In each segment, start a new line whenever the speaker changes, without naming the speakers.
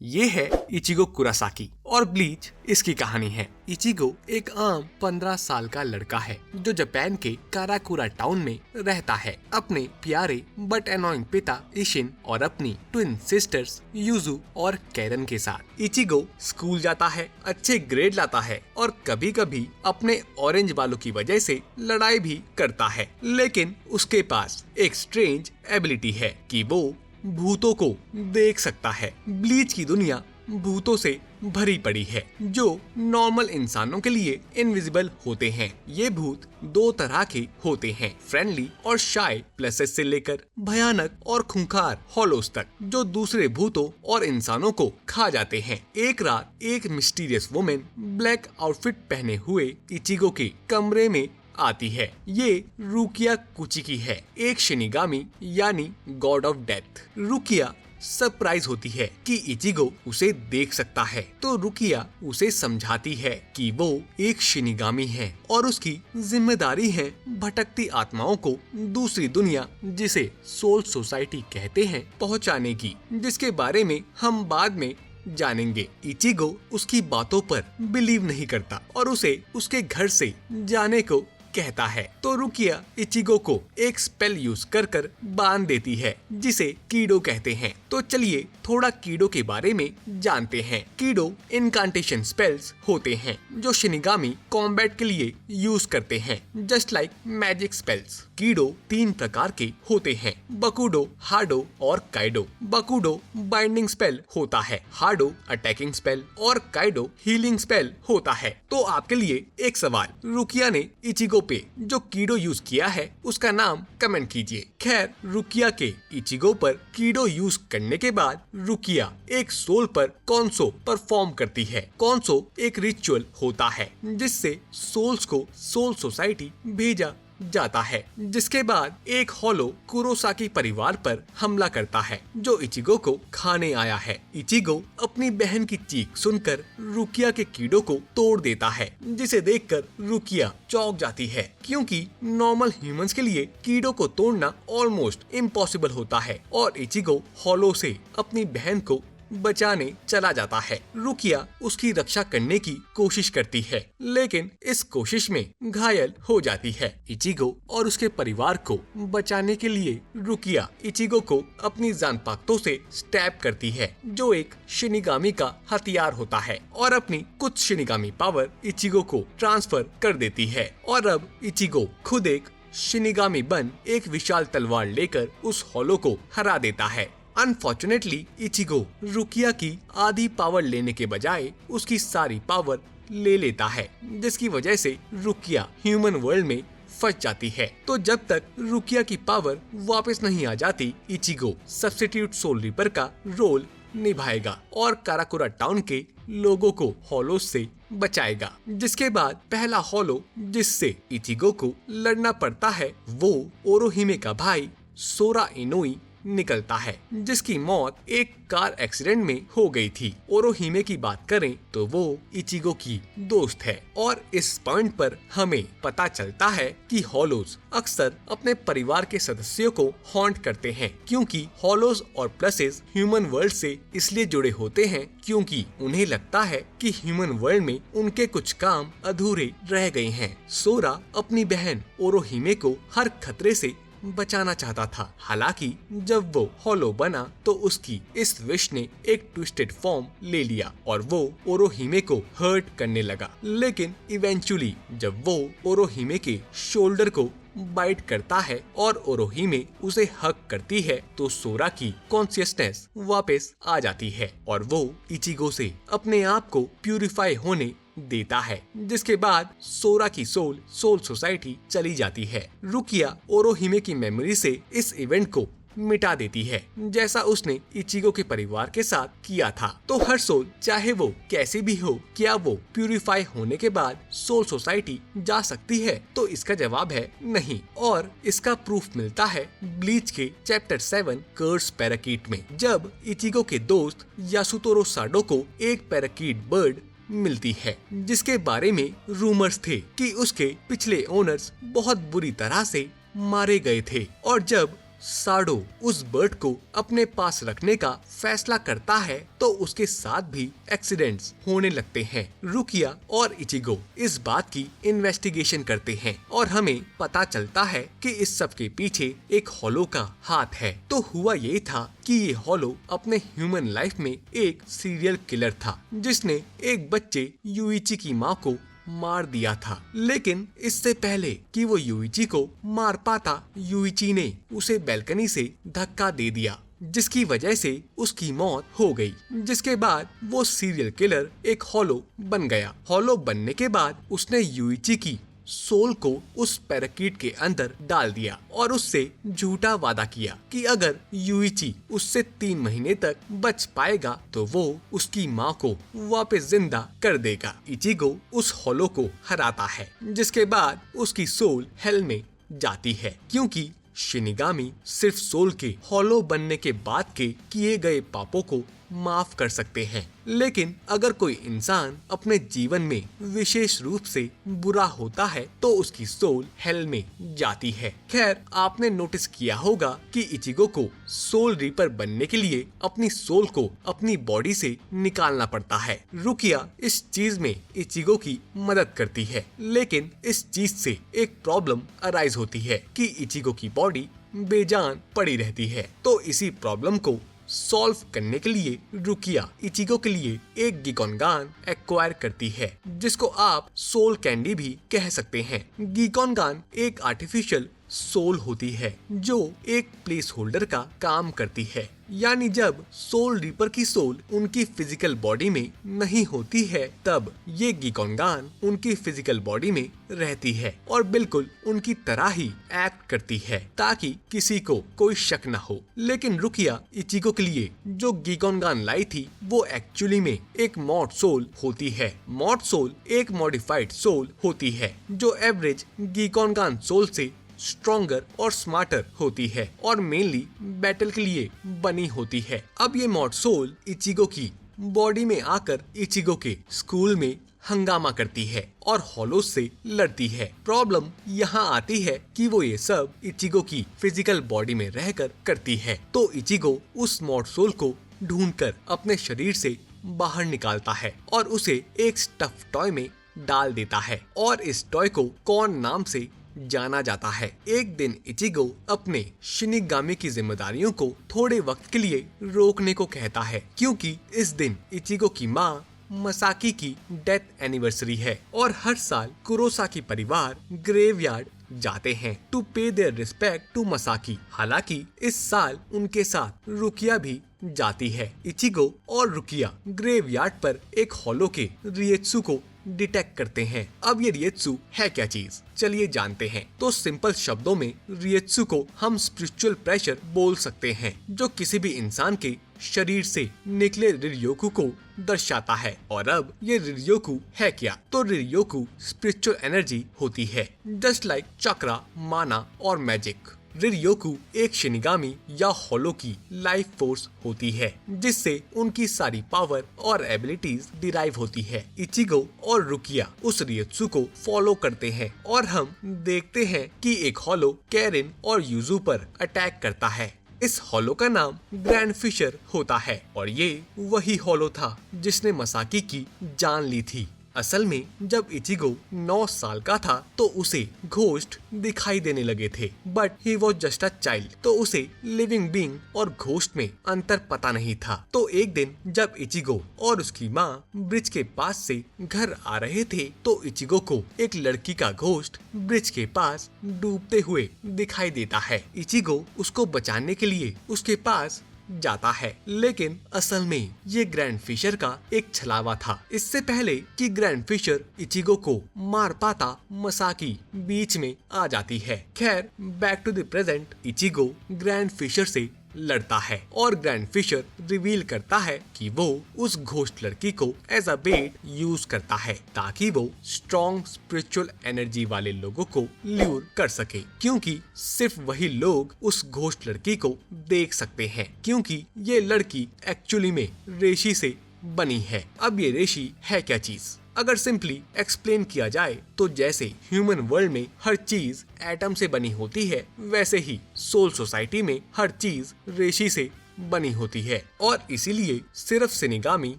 ये है इचिगो कुरासाकी और ब्लीच इसकी कहानी है। इचिगो एक आम 15 साल का लड़का है जो जापान के काराकुरा टाउन में रहता है अपने प्यारे बट एनोइंग पिता इशिन और अपनी ट्विन सिस्टर्स यूजू और कैरन के साथ। इचिगो स्कूल जाता है, अच्छे ग्रेड लाता है और कभी कभी अपने ऑरेंज बालों की वजह से लड़ाई भी करता है, लेकिन उसके पास एक स्ट्रेंज एबिलिटी है कि वो भूतों को देख सकता है। ब्लीच की दुनिया भूतों से भरी पड़ी है जो नॉर्मल इंसानों के लिए इनविजिबल होते हैं। ये भूत दो तरह के होते हैं, फ्रेंडली और शाय प्लसेस से लेकर भयानक और खूंखार हॉलोस तक, जो दूसरे भूतों और इंसानों को खा जाते हैं। एक रात एक मिस्टीरियस वुमेन ब्लैक आउटफिट पहने हुए इचिगो के कमरे में आती है। ये रुकिया कुचिकी है, एक शिनिगामी यानी गॉड ऑफ डेथ। रुकिया सरप्राइज होती है कि इचिगो उसे देख सकता है, तो रुकिया उसे समझाती है कि वो एक शिनिगामी है और उसकी जिम्मेदारी है भटकती आत्माओं को दूसरी दुनिया, जिसे सोल सोसाइटी कहते हैं, पहुंचाने की, जिसके बारे में हम बाद में जानेंगे। इचिगो उसकी बातों पर बिलीव नहीं करता और उसे उसके घर से जाने को कहता है, तो रुकिया इचिगो को एक स्पेल यूज कर बांध देती है जिसे कीडो कहते हैं। तो चलिए थोड़ा कीडो के बारे में जानते हैं। कीडो इनकांटेशन स्पेल्स होते हैं जो शिनिगामी कॉम्बैट के लिए यूज करते हैं, just like magic spells. Kiddo 3 प्रकार के होते हैं, बकुडो, हाडो और काइडो। बकुडो बाइंडिंग स्पेल होता है, हाडो अटैकिंग स्पेल और काइडो हीलिंग स्पेल होता है। तो आपके लिए एक सवाल, रुकिया ने इचिगो पे जो कीडो यूज किया है उसका नाम कमेंट कीजिए। खैर, रुकिया के इचिगो पर कीडो यूज करने के बाद रुकिया एक सोल पर कॉन्सो परफॉर्म करती है। कॉन्सो एक रिचुअल होता है जिससे सोल्स को सोल सोसाइटी भेजा जाता है, जिसके बाद एक हॉलो कुरोसाकी परिवार पर हमला करता है जो इचिगो को खाने आया है। इचिगो अपनी बहन की चीख सुनकर रुकिया के कीड़ों को तोड़ देता है, जिसे देखकर रुकिया चौंक जाती है, क्योंकि नॉर्मल ह्यूमंस के लिए कीड़ों को तोड़ना ऑलमोस्ट इम्पॉसिबल होता है और इचिगो हॉलो से अपनी बहन को बचाने चला जाता है। रुकिया उसकी रक्षा करने की कोशिश करती है, लेकिन इस कोशिश में घायल हो जाती है। इचिगो और उसके परिवार को बचाने के लिए रुकिया इचिगो को अपनी जानपाक्तों से स्टैब करती है, जो एक शिनिगामी का हथियार होता है, और अपनी कुछ शिनिगामी पावर इचिगो को ट्रांसफर कर देती है। और अब इचिगो खुद एक शिनिगामी बन एक विशाल तलवार लेकर उस हॉलो को हरा देता है। अनफॉर्चुनेटली इचिगो रुकिया की आधी पावर लेने के बजाय उसकी सारी पावर ले लेता है, जिसकी वजह से रुकिया ह्यूमन वर्ल्ड में फंस जाती है। तो जब तक रुकिया की पावर वापस नहीं आ जाती, इचिगो सब्स्टिट्यूट सोल रीपर का रोल निभाएगा और काराकुरा टाउन के लोगों को हॉलोस से बचाएगा। जिसके बाद पहला हॉलो जिससे इचिगो को लड़ना पड़ता है वो ओरोहिमे का भाई सोरा इनोई निकलता है, जिसकी मौत एक कार एक्सीडेंट में हो गई थी। ओरोहिमे की बात करें तो वो इचिगो की दोस्त है और इस पॉइंट पर हमें पता चलता है कि हॉलोज अक्सर अपने परिवार के सदस्यों को हॉन्ट करते हैं, क्योंकि हॉलोज और प्लसेस ह्यूमन वर्ल्ड से इसलिए जुड़े होते हैं क्योंकि उन्हें लगता है कि ह्यूमन वर्ल्ड में उनके कुछ काम अधूरे रह गए हैं। सोरा अपनी बहन ओरोहिमे को हर खतरे से बचाना चाहता था, हालांकि जब वो हॉलो बना तो उसकी इस विश ने एक ट्विस्टेड फॉर्म ले लिया और वो ओरोहिमे को हर्ट करने लगा। लेकिन इवेंचुअली जब वो ओरोहिमे के शोल्डर को बाइट करता है और ओरोहिमे उसे हक करती है, तो सोरा की कॉन्शियसनेस वापस आ जाती है और वो इचिगो से अपने आप को प्यूरिफाई होने देता है, जिसके बाद सोरा की सोल सोसाइटी चली जाती है। रुकिया ओरोहिमे की मेमोरी से इस इवेंट को मिटा देती है, जैसा उसने इचिगो के परिवार के साथ किया था। तो हर सोल, चाहे वो कैसी भी हो, क्या वो प्यूरिफाई होने के बाद सोल सोसाइटी जा सकती है? तो इसका जवाब है नहीं, और इसका प्रूफ मिलता है ब्लीच के चैप्टर 7 कर्स पैराकीट में, जब इचिगो के दोस्त यासुतोरो साडो को एक पैराकीट बर्ड मिलती है, जिसके बारे में रूमर्स थे कि उसके पिछले ओनर्स बहुत बुरी तरह से मारे गए थे। और जब साडो उस बर्ड को अपने पास रखने का फैसला करता है तो उसके साथ भी एक्सीडेंट्स होने लगते हैं। रुकिया और इचिगो इस बात की इन्वेस्टिगेशन करते हैं और हमें पता चलता है कि इस सब के पीछे एक हॉलो का हाथ है। तो हुआ ये था कि ये हॉलो अपने ह्यूमन लाइफ में एक सीरियल किलर था जिसने एक बच्चे यूइची की माँ को मार दिया था। लेकिन इससे पहले कि वो यूइची को मार पाता, यूइची ने उसे बैल्कनी से धक्का दे दिया जिसकी वजह से उसकी मौत हो गई। जिसके बाद वो सीरियल किलर एक हॉलो बन गया। हॉलो बनने के बाद उसने यूइची की सोल को उस पैराकीट के अंदर डाल दिया और उससे झूठा वादा किया कि अगर यूइची उससे 3 महीने तक बच पाएगा तो वो उसकी माँ को वापस जिंदा कर देगा। इचिगो उस हॉलो को हराता है जिसके बाद उसकी सोल हेल में जाती है क्योंकि शिनिगामी सिर्फ सोल के हॉलो बनने के बाद के किए गए पापों को माफ कर सकते हैं। लेकिन अगर कोई इंसान अपने जीवन में विशेष रूप से बुरा होता है तो उसकी सोल हेल में जाती है। खैर, आपने नोटिस किया होगा कि इचिगो को सोल रीपर बनने के लिए अपनी सोल को अपनी बॉडी से निकालना पड़ता है। रुकिया इस चीज में इचिगो की मदद करती है, लेकिन इस चीज से एक प्रॉब्लम अराइज होती है कि इचिगो की बॉडी बेजान पड़ी रहती है। तो इसी प्रॉब्लम को सॉल्व करने के लिए रुकिया इचिगो के लिए एक गिकोनगान एक्वायर करती है जिसको आप सोल कैंडी भी कह सकते हैं। गिकोनगान एक आर्टिफिशियल सोल होती है जो एक प्लेस होल्डर का काम करती है, यानी जब सोल रीपर की सोल उनकी फिजिकल बॉडी में नहीं होती है तब ये गिकोनगान उनकी फिजिकल बॉडी में रहती है और बिल्कुल उनकी तरह ही एक्ट करती है ताकि किसी को कोई शक न हो। लेकिन रुकिया इचिगो के लिए जो गिकोनगान लाई थी वो एक्चुअली में एक मॉड सोल होती है। मॉड सोल एक मॉडिफाइड सोल होती है जो एवरेज गिकोनगान सोल से स्ट्रॉन्गर और स्मार्टर होती है और मेनली बैटल के लिए बनी होती है। अब ये मॉड सोल इचिगो की बॉडी में आकर इचिगो के स्कूल में हंगामा करती है और हॉलो से लड़ती है। प्रॉब्लम यहाँ आती है कि वो ये सब इचिगो की फिजिकल बॉडी में रहकर करती है। तो इचिगो उस मॉड सोल को ढूंढकर अपने शरीर से बाहर निकालता है और उसे एक स्टफ टॉय में डाल देता है और इस टॉय को कॉर्न नाम से जाना जाता है। एक दिन इचिगो अपने शिनिगामी की जिम्मेदारियों को थोड़े वक्त के लिए रोकने को कहता है क्योंकि इस दिन इचिगो की माँ मसाकी की डेथ एनिवर्सरी है और हर साल कुरोसाकी परिवार ग्रेवयार्ड जाते हैं टू पे देयर रिस्पेक्ट टू मसाकी। हालांकि इस साल उनके साथ रुकिया भी जाती है। इचिगो और रुकिया ग्रेवयार्ड पर एक हॉलो के रिएत्सु को डिटेक्ट करते हैं। अब ये रिएत्सु है क्या चीज, चलिए जानते हैं। तो सिंपल शब्दों में रिएत्सु को हम स्पिरिचुअल प्रेशर बोल सकते हैं जो किसी भी इंसान के शरीर से निकले रिर्योकु को दर्शाता है। और अब ये रिर्योकु है क्या, तो रिर्योकु स्पिरिचुअल एनर्जी होती है जस्ट लाइक चक्रा, माना और मैजिक। रिर्योकु एक शिनिगामी या हॉलो की लाइफ फोर्स होती है जिससे उनकी सारी पावर और एबिलिटीज डिराइव होती है। इचिगो और रुकिया उस रिएत्सु को फॉलो करते हैं और हम देखते हैं कि एक हॉलो कैरिन और यूजू पर अटैक करता है। इस हॉलो का नाम ग्रैंड फिशर होता है और ये वही हॉलो था जिसने मसाकी की जान ली थी। असल में जब इचिगो 9 साल का था तो उसे घोस्ट दिखाई देने लगे थे, but he was just a child, तो उसे लिविंग बीइंग और घोस्ट में अंतर पता नहीं था। तो एक दिन जब इचिगो और उसकी माँ ब्रिज के पास से घर आ रहे थे तो इचिगो को एक लड़की का घोस्ट ब्रिज के पास डूबते हुए दिखाई देता है। इचिगो उसको बचाने के लिए उसके पास जाता है, लेकिन असल में ये ग्रैंड फिशर का एक छलावा था। इससे पहले कि ग्रैंड फिशर इचिगो को मार पाता मसाकी बीच में आ जाती है। खैर, back to the present, Ichigo Grand Fisher से लड़ता है और ग्रैंड फिशर रिवील करता है कि वो उस घोस्ट लड़की को एज अ बेट यूज करता है ताकि वो स्ट्रॉन्ग स्पिरिचुअल एनर्जी वाले लोगों को ल्यूर कर सके, क्योंकि सिर्फ वही लोग उस घोस्ट लड़की को देख सकते हैं क्योंकि ये लड़की एक्चुअली में रेशी से बनी है। अब ये रेशी है क्या चीज, अगर सिंपली एक्सप्लेन किया जाए तो जैसे ह्यूमन वर्ल्ड में हर चीज एटम से बनी होती है, वैसे ही सोल सोसाइटी में हर चीज रेशी से बनी होती है। और इसीलिए सिर्फ शिनिगामी,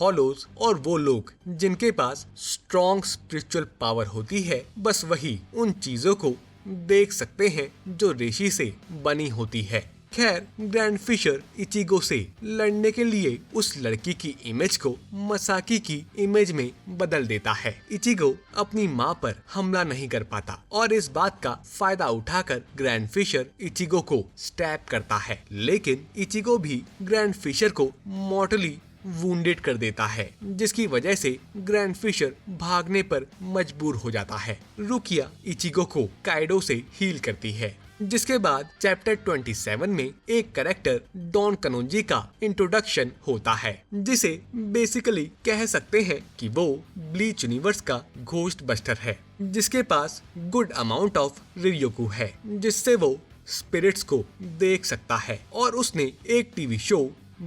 हॉलोज और वो लोग जिनके पास स्ट्रॉन्ग स्पिरिचुअल पावर होती है, बस वही उन चीजों को देख सकते हैं जो रेशी से बनी होती है। खैर, ग्रैंड फिशर इचिगो से लड़ने के लिए उस लड़की की इमेज को मसाकी की इमेज में बदल देता है। इचिगो अपनी माँ पर हमला नहीं कर पाता और इस बात का फायदा उठाकर ग्रैंड फिशर इचिगो को स्टैब करता है, लेकिन इचिगो भी ग्रैंड फिशर को मॉर्टली वुंडेड कर देता है, जिसकी वजह से ग्रैंड फिशर भागने पर मजबूर हो जाता है। रुकिया इचिगो को काइडो से हील करती है, जिसके बाद चैप्टर 27 में एक कैरेक्टर डॉन कनोजी का इंट्रोडक्शन होता है, जिसे बेसिकली कह सकते हैं कि वो ब्लीच यूनिवर्स का घोस्ट बस्टर है, जिसके पास गुड अमाउंट ऑफ रियोकू है, जिससे वो स्पिरिट्स को देख सकता है। और उसने एक टीवी शो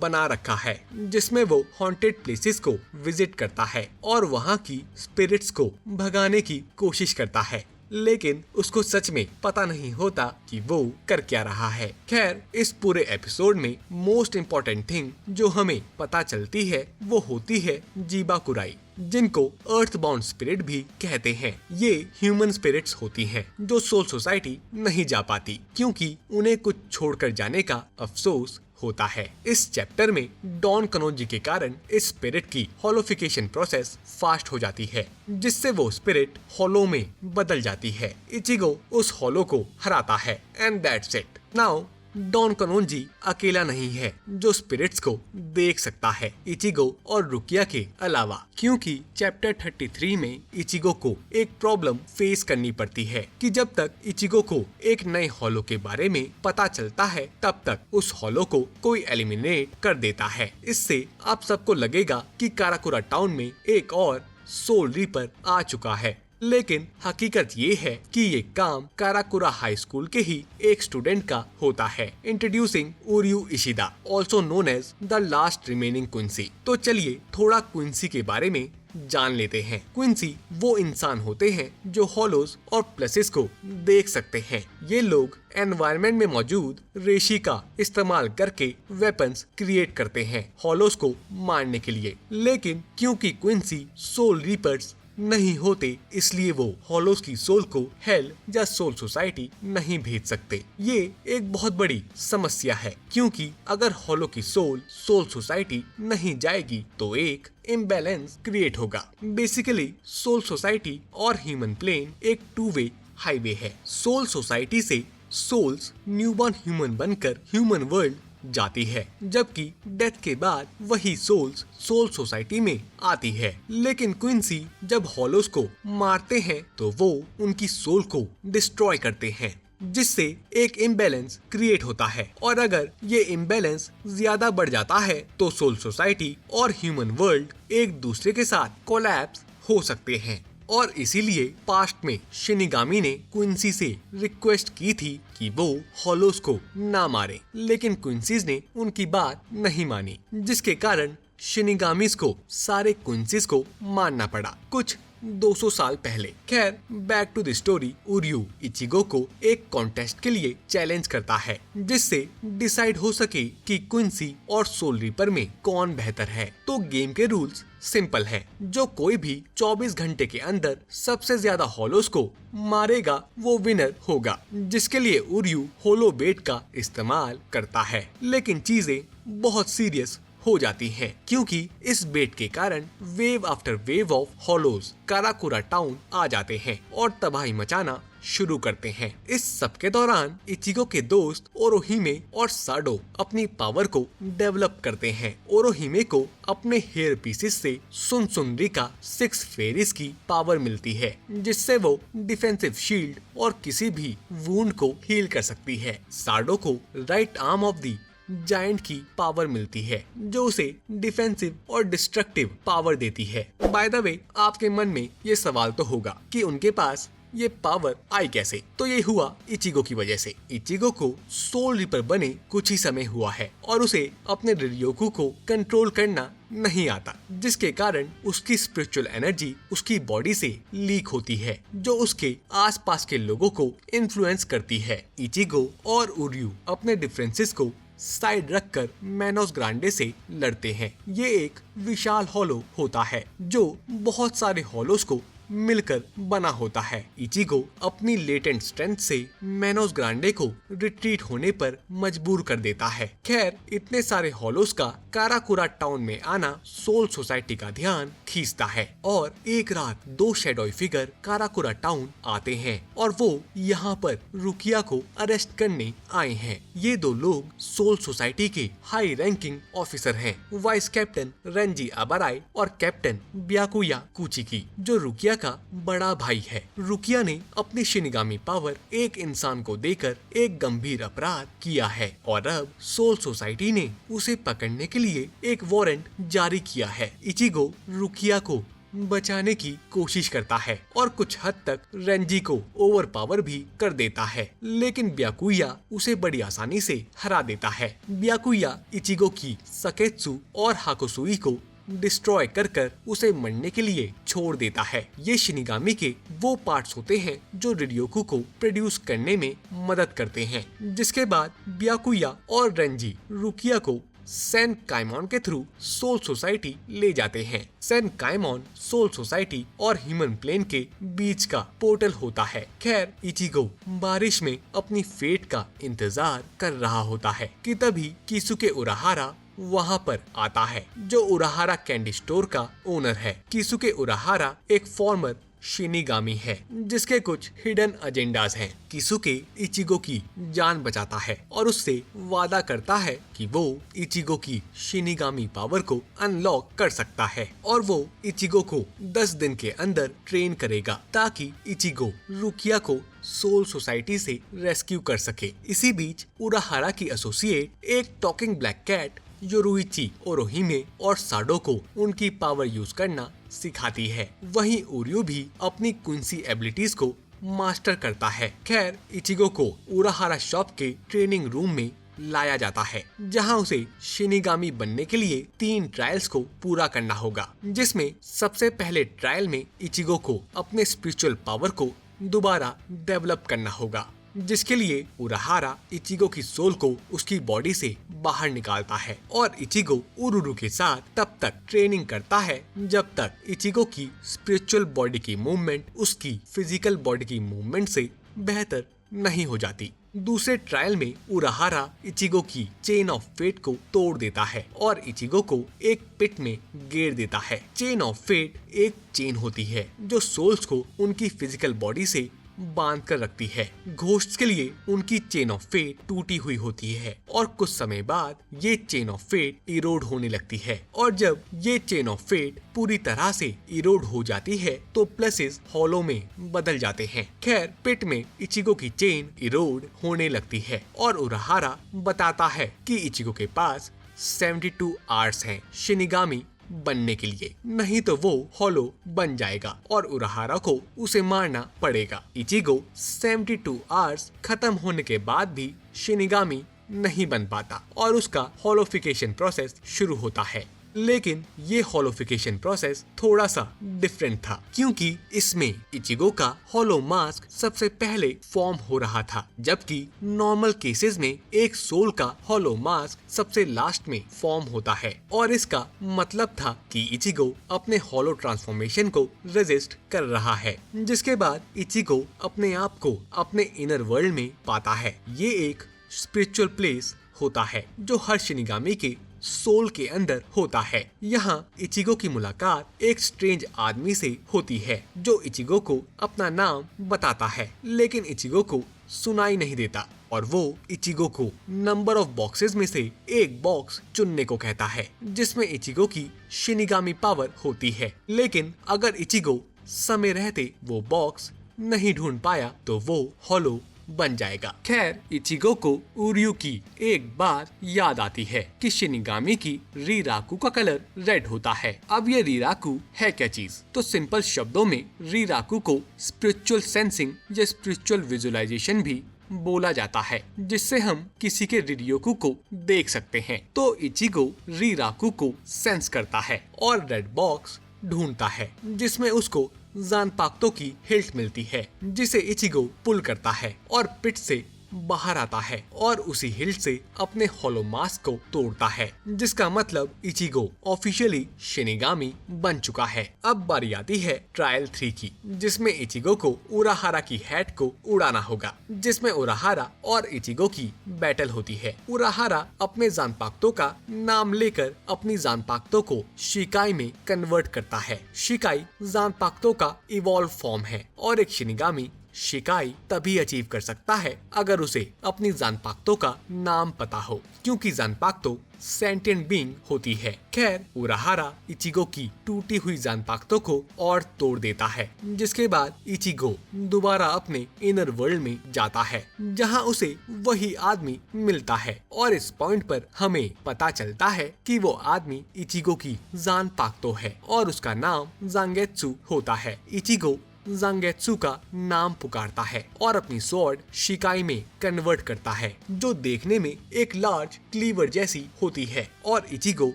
बना रखा है जिसमें वो हॉन्टेड प्लेसेस को विजिट करता है और वहाँ की स्पिरिट्स को भगाने की कोशिश करता है, लेकिन उसको सच में पता नहीं होता कि वो कर क्या रहा है। खैर, इस पूरे एपिसोड में मोस्ट इम्पोर्टेंट थिंग जो हमें पता चलती है वो होती है जीबाकुराई, जिनको अर्थ बाउंड स्पिरिट भी कहते हैं। ये ह्यूमन स्पिरिट्स होती हैं जो सोल सोसाइटी नहीं जा पाती, क्योंकि उन्हें कुछ छोड़कर जाने का अफसोस होता है। इस चैप्टर में डॉन कनोजी के कारण इस स्पिरिट की हॉलोफिकेशन प्रोसेस फास्ट हो जाती है, जिससे वो स्पिरिट हॉलो में बदल जाती है। इचिगो उस हॉलो को हराता है and that's it. Now Don Kanonji अकेला नहीं है जो स्पिरिट्स को देख सकता है, इचिगो और रुकिया के अलावा, क्योंकि चैप्टर 33 में इचिगो को एक प्रॉब्लम फेस करनी पड़ती है कि जब तक इचिगो को एक नए हॉलो के बारे में पता चलता है, तब तक उस हॉलो को कोई एलिमिनेट कर देता है। इससे आप सबको लगेगा कि काराकुरा टाउन में एक और सोल रीपर आ चुका है, लेकिन हकीकत ये है कि ये काम काराकुरा हाई स्कूल के ही एक स्टूडेंट का होता है। Introducing Uryu Ishida, also known as the last remaining Quincy. तो चलिए थोड़ा क्विंसी के बारे में जान लेते हैं। क्विंसी वो इंसान होते हैं जो हॉलोज और प्लसेस को देख सकते हैं। ये लोग एनवायरनमेंट में मौजूद रेशी का इस्तेमाल करके वेपन्स क्रिएट करते हैं हॉलोज को मारने के लिए, लेकिन क्योंकि क्विंसी सोल रीपर्स नहीं होते, इसलिए वो हॉलोज की सोल को हेल या सोल सोसाइटी नहीं भेज सकते। ये एक बहुत बड़ी समस्या है, क्योंकि अगर हॉलो की सोल सोसाइटी नहीं जाएगी तो एक इम्बैलेंस क्रिएट होगा। बेसिकली सोल सोसाइटी और ह्यूमन प्लेन एक 2 वे हाईवे है। सोल सोसाइटी से सोल्स न्यूबॉर्न ह्यूमन बनकर ह्यूमन वर्ल्ड जाती है, जबकि डेथ के बाद वही सोल्स सोल सोसाइटी में आती है। लेकिन क्विंसी जब हॉलोज को मारते हैं तो वो उनकी सोल को डिस्ट्रॉय करते हैं, जिससे एक इम्बैलेंस क्रिएट होता है। और अगर ये इम्बैलेंस ज्यादा बढ़ जाता है तो सोल सोसाइटी और ह्यूमन वर्ल्ड एक दूसरे के साथ कोलैप्स हो सकते हैं। और इसीलिए पास्ट में शिनिगामी ने क्विंसी से रिक्वेस्ट की थी कि वो हॉलोज को ना मारे, लेकिन क्विंसीज ने उनकी बात नहीं मानी, जिसके कारण शिनिगामीज को सारे क्विंसीज को मारना पड़ा कुछ 200 साल पहले। खैर, back to the story. Uryu Ichigo को एक कॉन्टेस्ट के लिए चैलेंज करता है, जिससे डिसाइड हो सके कि क्विंसी और सोल रीपर में कौन बेहतर है। तो गेम के रूल्स सिंपल है, जो कोई भी 24 घंटे के अंदर सबसे ज्यादा हॉलोज को मारेगा वो विनर होगा, जिसके लिए उर्यू होलो बेट का इस्तेमाल करता है। लेकिन चीजें बहुत सीरियस हो जाती हैं, क्योंकि इस बेट के कारण wave after wave of hollows Karakura town आ जाते हैं और तबाही मचाना शुरू करते हैं। इस सब के दौरान इचिगो के दोस्त ओरोहिमे और साडो अपनी पावर को डेवलप करते हैं। ओरोहिमे को अपने हेयर पीसेस से सुनसुनरी का 6 फेरीज की पावर मिलती है, जिससे वो डिफेंसिव शील्ड और किसी भी वुंड को हील कर सकती है। साडो को right arm of the giant की पावर मिलती है, जो उसे डिफेंसिव और डिस्ट्रक्टिव पावर देती है। बाय द वे, आपके मन में ये सवाल तो होगा कि उनके पास ये पावर आई कैसे? तो ये हुआ इचिगो की वजह से। इचिगो को सोल रिपर बने कुछ ही समय हुआ है और उसे अपने रियोकु को कंट्रोल करना नहीं आता, जिसके कारण उसकी स्पिरिचुअल एनर्जी उसकी बॉडी से लीक होती है, जो उसके आसपास के लोगों को इन्फ्लुएंस करती है। इचिगो और उर्यू अपने डिफरेंसेस को साइड रखकर मैनोस ग्रांडे से लड़ते हैं। ये एक विशाल हॉलो होता है जो बहुत सारे हॉलोस को मिलकर बना होता है। इचिगो अपनी लेटेंट स्ट्रेंथ से मैनोस ग्रांडे को रिट्रीट होने पर मजबूर कर देता है। खैर, इतने सारे हॉलोस का काराकुरा टाउन में आना सोल सोसाइटी का ध्यान खींचता है और एक रात 2 शैडोई फिगर काराकुरा टाउन आते हैं और वो यहाँ पर रुकिया को अरेस्ट करने आए हैं। ये 2 लोग सोल सोसाइटी के हाई रैंकिंग ऑफिसर हैं, वाइस कैप्टन रेंजी अबाराई और कैप्टन ब्याकुया कुचिकी, जो रुकिया का बड़ा भाई है। रुकिया ने अपनी शिनिगामी पावर एक इंसान को देकर एक गंभीर अपराध किया है और अब सोल सोसाइटी ने उसे पकड़ने के लिए एक वारंट जारी किया है। इचिगो रुकिया को बचाने की कोशिश करता है और कुछ हद तक रेंजी को ओवर पावर भी कर देता है, लेकिन ब्याकुया उसे बड़ी आसानी से हरा देता है। ब्याकुया इचिगो की सकेत्सु और हाकोसुई को डिस्ट्रॉय कर उसे मरने के लिए छोड़ देता है। ये शिनिगामी के वो पार्ट्स होते हैं जो रियोकु को प्रोड्यूस करने में मदद करते हैं, जिसके बाद ब्याकुया और रेंजी रुकिया को सैन काइमॉन के थ्रू सोल सोसाइटी ले जाते हैं। सैन काइमॉन सोल सोसाइटी और ह्यूमन प्लेन के बीच का पोर्टल होता है। खैर, इचिगो बारिश में अपनी फेट का इंतजार कर रहा होता है कि तभी किसुके उराहारा वहाँ पर आता है, जो उराहारा कैंडी स्टोर का ओनर है। किसुके उराहारा एक फॉर्मर शिनिगामी है जिसके कुछ हिडन एजेंडाज हैं। किसुके इचिगो की जान बचाता है और उससे वादा करता है कि वो इचिगो की शिनिगामी पावर को अनलॉक कर सकता है और वो इचिगो को 10 दिन के अंदर ट्रेन करेगा ताकि इचिगो रुकिया को सोल सोसाइटी से रेस्क्यू कर सके। इसी बीच उराहारा की एसोसिएट एक टॉकिंग ब्लैक कैट योरुइची, ओरोहिमे और साडो को उनकी पावर यूज करना सिखाती है। वहीं उर्यू भी अपनी क्विंसी एबिलिटीज को मास्टर करता है। खैर, इचिगो को उराहारा शॉप के ट्रेनिंग रूम में लाया जाता है, जहां उसे शिनिगामी बनने के लिए 3 ट्रायल्स को पूरा करना होगा, जिसमें सबसे पहले ट्रायल में इचिगो को अपने स्पिरिचुअल पावर को दोबारा डेवलप करना होगा, जिसके लिए उराहारा इचिगो की सोल को उसकी बॉडी से बाहर निकालता है और इचिगो उरुरु के साथ तब तक ट्रेनिंग करता है जब तक इचिगो की स्पिरिचुअल बॉडी की मूवमेंट उसकी फिजिकल बॉडी की मूवमेंट से बेहतर नहीं हो जाती। दूसरे ट्रायल में उराहारा इचिगो की चेन ऑफ फेट को तोड़ देता है और इचिगो को एक पिट में गिर देता है। चेन ऑफ फेट एक चेन होती है जो सोल्स को उनकी फिजिकल बॉडी से बांध कर रखती है। घोस्ट्स के लिए उनकी चेन ऑफ फेट टूटी हुई होती है और कुछ समय बाद ये चेन ऑफ फेट इरोड होने लगती है और जब ये चेन ऑफ फेट पूरी तरह से इरोड हो जाती है तो प्लसेस हॉलो में बदल जाते हैं। खैर, पिट में इचिगो की चेन इरोड होने लगती है और उराहारा बताता है कि इचिगो के पास 72 आवर्स हैं शिनिगामी बनने के लिए, नहीं तो वो हॉलो बन जाएगा और उराहारा को उसे मारना पड़ेगा। इचिगो 72 आवर्स खत्म होने के बाद भी शिनिगामी नहीं बन पाता और उसका हॉलोफिकेशन प्रोसेस शुरू होता है। लेकिन ये हॉलोफिकेशन प्रोसेस थोड़ा सा डिफरेंट था, क्योंकि इसमें इचिगो का हॉलो मास्क सबसे पहले फॉर्म हो रहा था, जबकि नॉर्मल केसेस में एक सोल का हॉलो मास्क सबसे लास्ट में फॉर्म होता है और इसका मतलब था कि इचिगो अपने हॉलो ट्रांसफॉर्मेशन को रेजिस्ट कर रहा है, जिसके बाद इचिगो अपने आप को अपने इनर वर्ल्ड में पाता है। ये एक स्पिरिचुअल प्लेस होता है जो हर शिनिगामी के सोल के अंदर होता है। यहाँ इचिगो की मुलाकात एक स्ट्रेंज आदमी से होती है जो इचिगो को अपना नाम बताता है, लेकिन इचिगो को सुनाई नहीं देता और वो इचिगो को नंबर ऑफ बॉक्सेस में से एक बॉक्स चुनने को कहता है जिसमें इचिगो की शिनिगामी पावर होती है। लेकिन अगर इचिगो समय रहते वो बॉक्स नहीं ढूंढ पाया तो वो हॉलो बन जाएगा। खैर इचिगो को उर्यू की एक बार याद आती है कि शिनिगामी की रीराकू का कलर रेड होता है। अब ये रीराकू है क्या चीज? तो सिंपल शब्दों में रीराकू को स्पिरिचुअल सेंसिंग या स्पिरिचुअल विजुअलाइजेशन भी बोला जाता है, जिससे हम किसी के रिरियोकू को देख सकते हैं। तो इचिगो रीराकू को सेंस करता है और रेड बॉक्स ढूंढता है जिसमें उसको जानपाक्तो की हिल्ट मिलती है, जिसे इचिगो पुल करता है और पिट से बाहर आता है और उसी हिल्ट से अपने होलो मास्क को तोड़ता है, जिसका मतलब इचिगो ऑफिशियली शिनिगामी बन चुका है। अब बारी आती है ट्रायल 3 की, जिसमें इचिगो को उराहारा की हैट को उड़ाना होगा, जिसमें उराहारा और इचिगो की बैटल होती है। उराहारा अपने जानपाक्तो का नाम लेकर अपनी जानपाक्तो को शिकाई में कन्वर्ट करता है। शिकाई जानपाक्तो का इवॉल्व फॉर्म है और एक शिनिगामी शिकाई तभी अचीव कर सकता है अगर उसे अपनी जानपाक्तो का नाम पता हो, क्योंकि जानपाक्तो सेंटिएंट बीइंग होती है। खैर उराहारा इचिगो की टूटी हुई जानपाक्तो को और तोड़ देता है, जिसके बाद इचिगो दोबारा अपने इनर वर्ल्ड में जाता है, जहां उसे वही आदमी मिलता है और इस पॉइंट पर हमें पता चलता है कि वो आदमी इचिगो की जानपाक्तो है और उसका नाम जांगेत्सु होता है। इचिगो जांगेत्सु का नाम पुकारता है और अपनी स्वॉर्ड शिकाई में कन्वर्ट करता है, जो देखने में एक लार्ज क्लीवर जैसी होती है, और इचिगो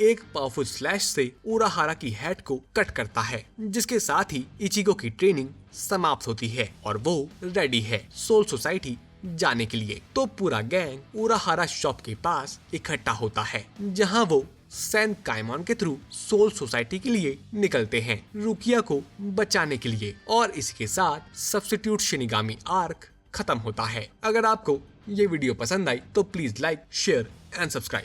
एक पावरफुल स्लैश से उराहारा की हेड को कट करता है, जिसके साथ ही इचिगो की ट्रेनिंग समाप्त होती है और वो रेडी है सोल सोसाइटी जाने के लिए। तो पूरा गैंग उराहारा शॉप के पास इकट्ठा होता है, जहां वो सैन काइमॉन के थ्रू सोल सोसाइटी के लिए निकलते हैं रुकिया को बचाने के लिए। और इसी के साथ सब्स्टिट्यूट शिनिगामी आर्क खत्म होता है। अगर आपको ये वीडियो पसंद आई तो please like, share and subscribe.